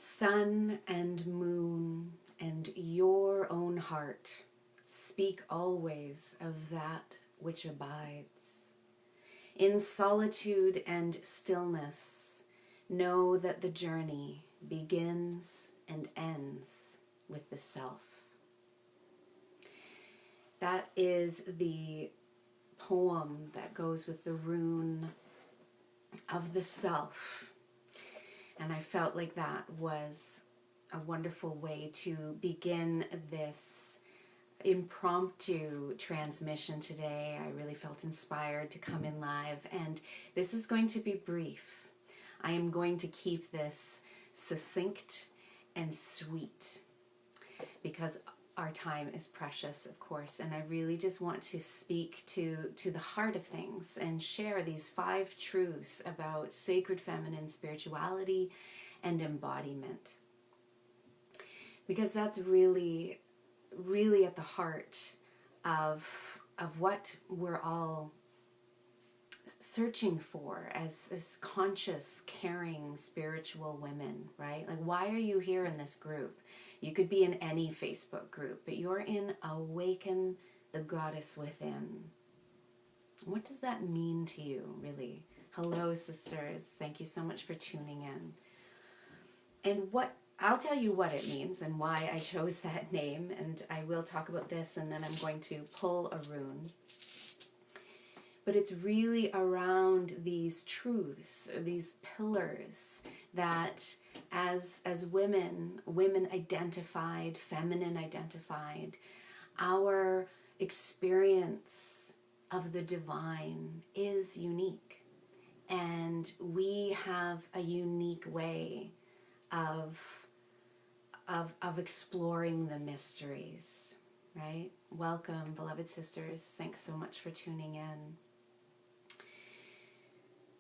Sun and moon and your own heart, speak always of that which abides. In solitude and stillness, know that the journey begins and ends with the self. That is the poem that goes with the rune of the self. And I felt like that was a wonderful way to begin this impromptu transmission today. I really felt inspired to come in live, and this is going to be brief. I am going to keep this succinct and sweet because our time is precious, of course, and I really just want to speak to the heart of things and share these 5 truths about sacred feminine spirituality and embodiment. Because that's really at the heart of what we're all searching for as conscious, caring, spiritual women, right? Like, why are you here in this group? You could be in any Facebook group, but you're in Awaken the Goddess Within. What does that mean to you, really? Hello, sisters. Thank you so much for tuning in. And I'll tell you what it means and why I chose that name, and I will talk about this, and then I'm going to pull a rune. But it's really around these truths, these pillars that as women identified, feminine identified, our experience of the divine is unique. And we have a unique way of exploring the mysteries, right? Welcome, beloved sisters. Thanks so much for tuning in.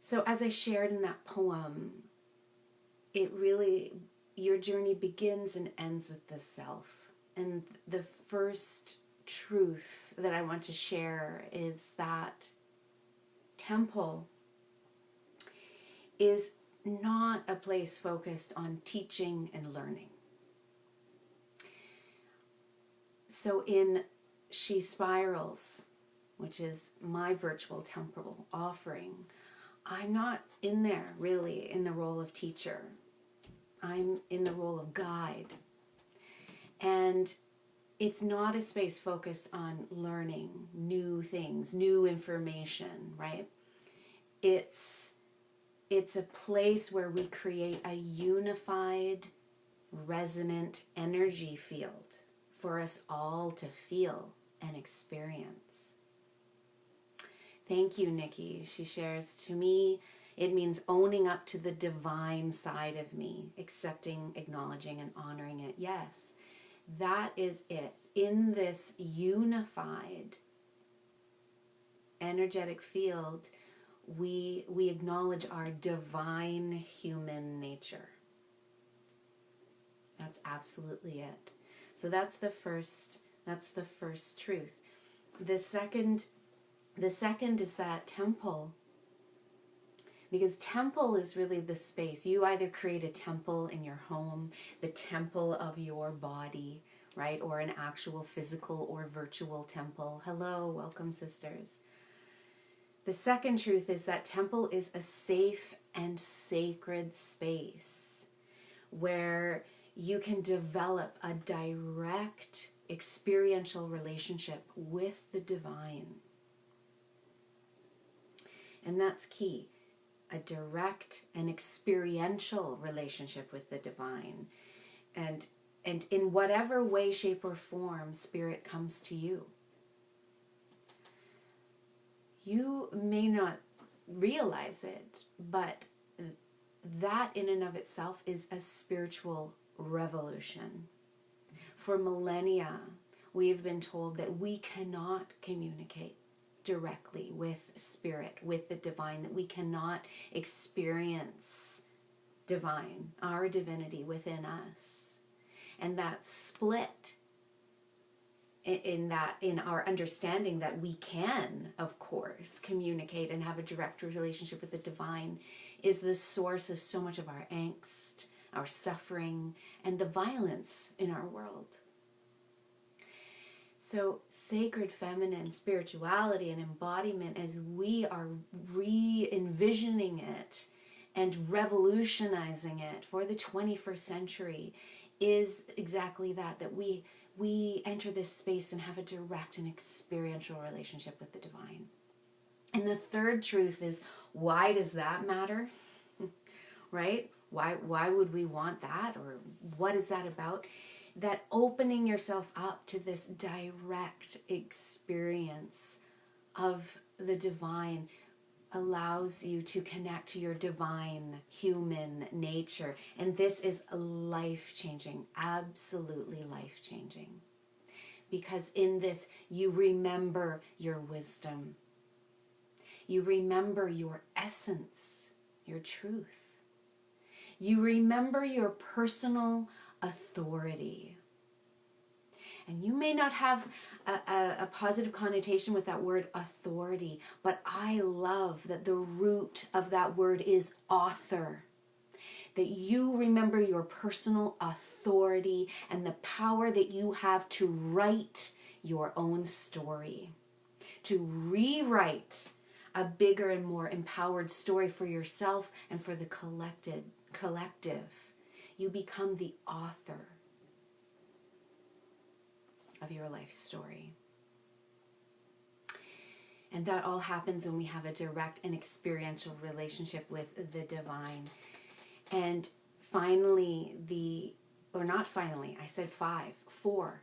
So as I shared in that poem, your journey begins and ends with the self. And the first truth that I want to share is that temple is not a place focused on teaching and learning. So in She Spirals, which is my virtual temple offering, I'm not in there really in the role of teacher. I'm in the role of guide. And it's not a space focused on learning new things, new information, right? It's a place where we create a unified, resonant energy field for us all to feel and experience. Thank you, Nikki. She shares, to me, it means owning up to the divine side of me, accepting, acknowledging, and honoring it. Yes, that is it. In this unified energetic field, we acknowledge our divine human nature. That's absolutely it. So that's the first truth. The second is that temple, because temple is really the space. You either create a temple in your home, the temple of your body, right? Or an actual physical or virtual temple. Hello, welcome, sisters. The second truth is that temple is a safe and sacred space where you can develop a direct experiential relationship with the divine. And that's key, a direct and experiential relationship with the divine. And in whatever way, shape, or form spirit comes to you. You may not realize it, but that in and of itself is a spiritual revolution. For millennia, we have been told that we cannot communicate directly with spirit, with the divine, that we cannot experience divine, our divinity within us. And that split in our understanding that we can, of course, communicate and have a direct relationship with the divine is the source of so much of our angst, our suffering, and the violence in our world. So sacred feminine spirituality and embodiment, as we are re-envisioning it and revolutionizing it for the 21st century, is exactly that we enter this space and have a direct and experiential relationship with the divine. And the third truth is, why does that matter? Right? Why would we want that? Or what is that about? That opening yourself up to this direct experience of the divine allows you to connect to your divine human nature. And this is life-changing, absolutely life-changing. Because in this, you remember your wisdom. You remember your essence, your truth. You remember your personal authority. And you may not have a positive connotation with that word authority, but I love that the root of that word is author. That you remember your personal authority and the power that you have to write your own story, to rewrite a bigger and more empowered story for yourself and for the collective. You become the author of your life story. And that all happens when we have a direct and experiential relationship with the divine. And finally, I said four.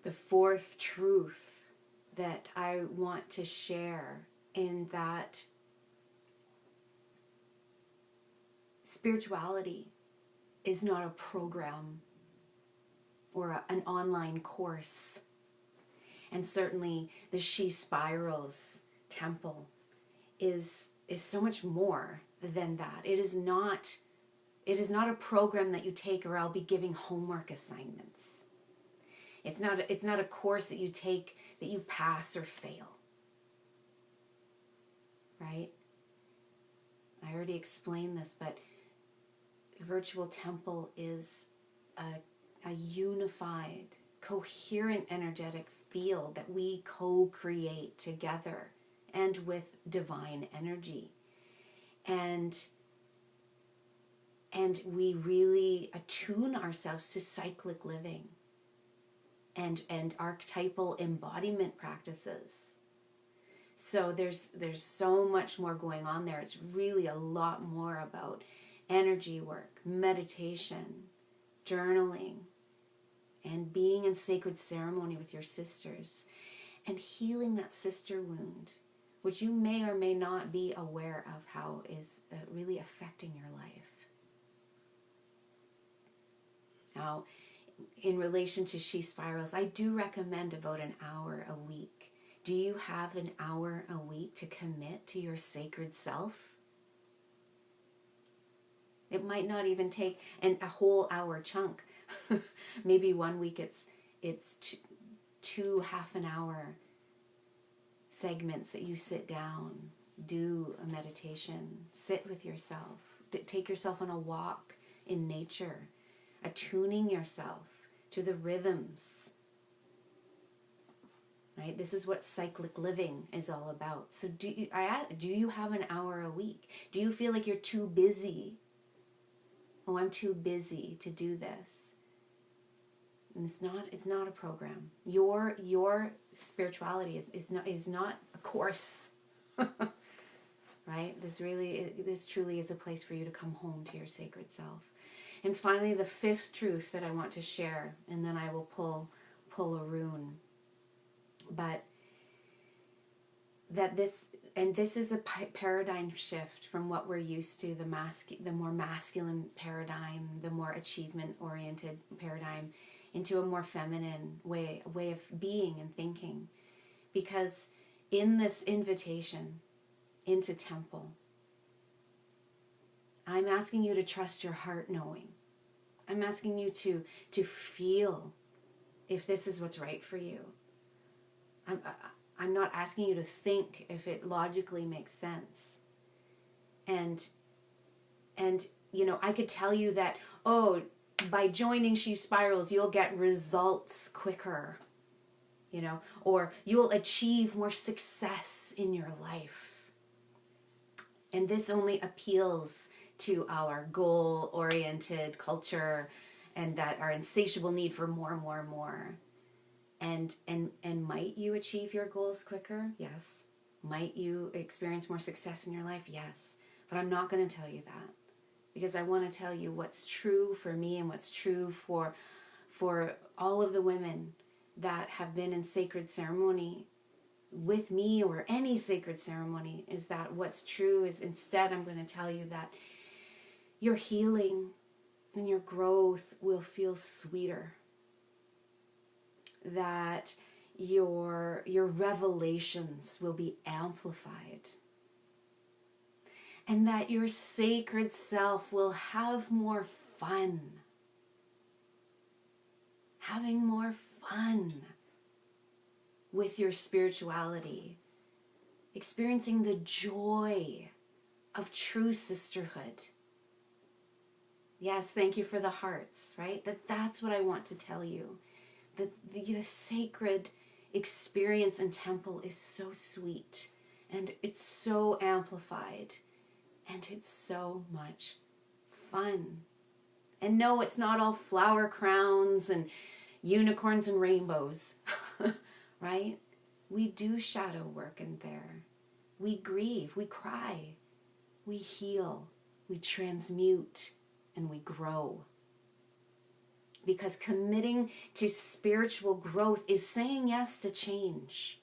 The fourth truth that I want to share in that spirituality is not a program or an online course. And certainly the She Spirals temple is so much more than that. It is not a program that you take, or I'll be giving homework assignments. It's not a course that you take that you pass or fail. Right? I already explained this, but virtual temple is a unified, coherent energetic field that we co-create together and with divine energy. And we really attune ourselves to cyclic living and archetypal embodiment practices. So there's so much more going on there. It's really a lot more about energy work, meditation, journaling, and being in sacred ceremony with your sisters, and healing that sister wound, which you may or may not be aware of how is really affecting your life. Now, in relation to She Spirals, I do recommend about an hour a week. Do you have an hour a week to commit to your sacred self? It might not even take a whole hour chunk. Maybe one week it's two half-an-hour segments that you sit down, do a meditation, sit with yourself, take yourself on a walk in nature, attuning yourself to the rhythms. Right? This is what cyclic living is all about. So do you have an hour a week? Do you feel like you're too busy? Oh, I'm too busy to do this. And it's not a program. Your spirituality is not a course. Right? This truly is a place for you to come home to your sacred self. And finally, the fifth truth that I want to share, and then I will pull a rune. But that this is a paradigm shift from what we're used to, the more masculine paradigm, the more achievement-oriented paradigm, into a more feminine way of being and thinking. Because in this invitation into temple, I'm asking you to trust your heart knowing. I'm asking you to feel if this is what's right for you. I'm not asking you to think if it logically makes sense. And I could tell you that, oh, by joining She Spirals, you'll get results quicker, or you'll achieve more success in your life. And this only appeals to our goal-oriented culture and that our insatiable need for more and more and more. And might you achieve your goals quicker? Yes. Might you experience more success in your life? Yes. But I'm not going to tell you that, because I want to tell you what's true for me and what's true for all of the women that have been in sacred ceremony with me, or any sacred ceremony, is that what's true is, instead, I'm going to tell you that your healing and your growth will feel sweeter, that your revelations will be amplified, and that your sacred self will have more fun. Having more fun with your spirituality, experiencing the joy of true sisterhood. Yes, thank you for the hearts, right? That's what I want to tell you. That the sacred experience in temple is so sweet, and it's so amplified, and it's so much fun. And no, it's not all flower crowns and unicorns and rainbows, right? We do shadow work in there. We grieve, we cry, we heal, we transmute, and we grow. Because committing to spiritual growth is saying yes to change.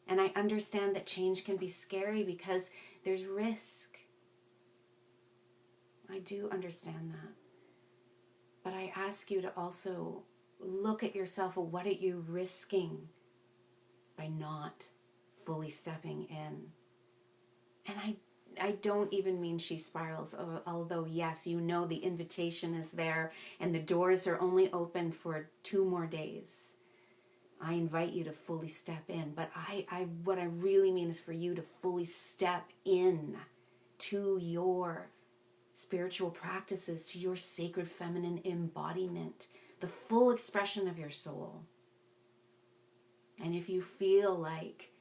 And I understand that change can be scary because there's risk. I do understand that. But I ask you to also look at yourself. What are you risking by not fully stepping in? And I don't even mean She Spirals, although yes, the invitation is there and the doors are only open for 2 more days. I invite you to fully step in, but what I really mean is for you to fully step in to your spiritual practices, to your sacred feminine embodiment, the full expression of your soul. And if you feel like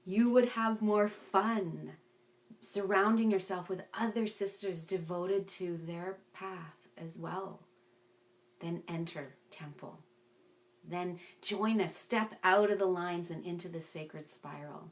you would have more fun surrounding yourself with other sisters devoted to their path as well, then enter temple. Then join us, step out of the lines and into the sacred spiral.